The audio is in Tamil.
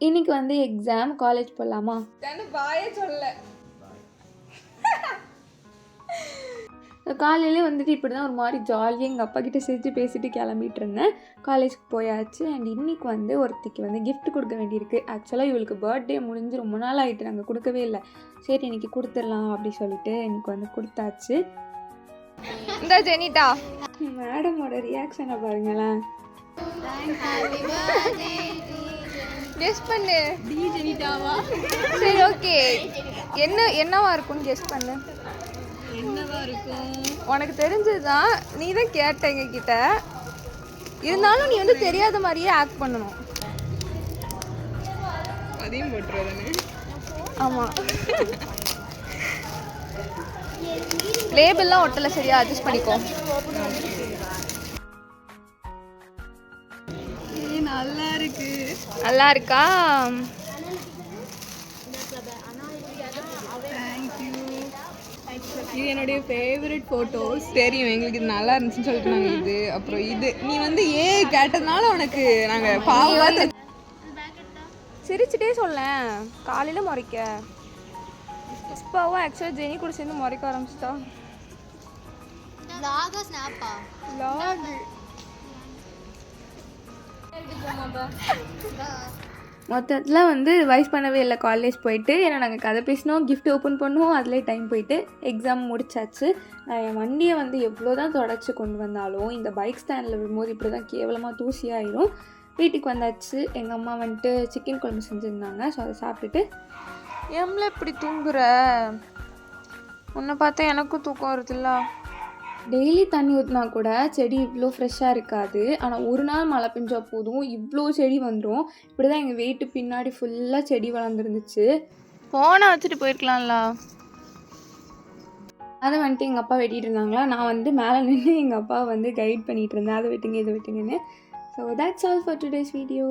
இன்னைக்கு வந்து எக்ஸாம். காலேஜ் போகலாமா? பாயே சொல்ல. காலையிலே வந்துட்டு இப்படி தான் ஒரு மாதிரி ஜாலியாக எங்கள் அப்பா கிட்டே சிரித்து பேசிட்டு கிளம்பிட்டு இருந்தேன். காலேஜுக்கு போயாச்சு. அண்ட் இன்றைக்கி வந்து ஒருத்திக்கு வந்து கிஃப்ட் கொடுக்க வேண்டியிருக்கு. ஆக்சுவலாக இவளுக்கு பர்த்டே முடிஞ்சு ரொம்ப நாள் ஆகிட்டு, நாங்கள் கொடுக்கவே இல்லை. சரி இன்றைக்கி கொடுத்துடலாம் அப்படி சொல்லிட்டு இன்றைக்கி வந்து கொடுத்தாச்சு. இந்த ஜெனிட்டா மேடமோட ரியாக்ஷனை பாருங்களேன். கெஸ் பண்ணு. டி ஜெனிட்டாவா? சரி ஓகே, என்னவா இருக்கும்னு கெஸ் பண்ணு. என்னவா இருக்கும்? உனக்கு தெரிஞ்சதுதான், நீ தான் கேட்ட எங்ககிட்ட. இருந்தாலும் நீ வந்து தெரியாத மாதிரியே ஆக்ட் பண்ணணும். அதையும் போட்டுருவானே. ஆமாம், லேபிள்லாம் ஒட்டலை, சரியா? அட்ஜஸ்ட் பண்ணிக்கோ. நல்லா இருக்கு. நல்லா இருக்கா? இது என்னுடைய ஃபேவரட் ஃபோட்டோஸ். தெரியும் எங்களுக்கு இது நல்லா இருந்துச்சுன்னு சொல்லிட்டு நாங்கள் இது, அப்புறம் இது நீ வந்து கேட்டதுனால உனக்கு நாங்கள் பாவம் சிரிச்சுட்டே சொல்லேன். காலையில் முறைக்க புஷ்பாவும் ஆக்சுவலாக ஜெனி கூட சேர்ந்து முறைக்க ஆரம்பிச்சிட்டா. மொத்தத்தில் வந்து ரிவைஸ் பண்ணவே இல்லை. காலேஜ் போயிட்டு ஏன்னா நாங்கள் கதை பேசினோம், கிஃப்ட் ஓப்பன் பண்ணுவோம், அதிலே டைம் போயிட்டு எக்ஸாம் முடிச்சாச்சு. நான் என் வண்டியை வந்து எவ்வளோ தான் தொடச்சி கொண்டு வந்தாலும் இந்த பைக் ஸ்டாண்டில் விடும்போது இப்படி தான் கேவலமாக தூசியாயிடும். வீட்டுக்கு வந்தாச்சு. எங்கள் அம்மா வந்துட்டு சிக்கன் குழம்பு செஞ்சுருந்தாங்க. ஸோ அதை சாப்பிட்டுட்டு எம்ல இப்படி தூங்குற? உன்னை பார்த்தா எனக்கும் தூக்கம் வருதுல்ல. டெய்லி தண்ணி ஊற்றினா கூட செடி இவ்வளோ ஃப்ரெஷ்ஷாக இருக்காது. ஆனால் ஒரு நாள் மழை பெஞ்சா போதும் இவ்வளோ செடி வந்துடும். இப்படி தான் எங்கள் வீட்டு பின்னாடி ஃபுல்லாக செடி வளர்ந்துருந்துச்சு. ஃபோனை வச்சுட்டு போயிருக்கலாம்ல. அதை வந்துட்டு எங்கள் அப்பா வெட்டிகிட்டு இருந்தாங்களா, நான் வந்து மேலே நின்று எங்கள் அப்பா வந்து கைட் பண்ணிகிட்டு இருந்தேன், அதை வெட்டுங்க இதை வெட்டுங்கன்னு. So that's all for today's video.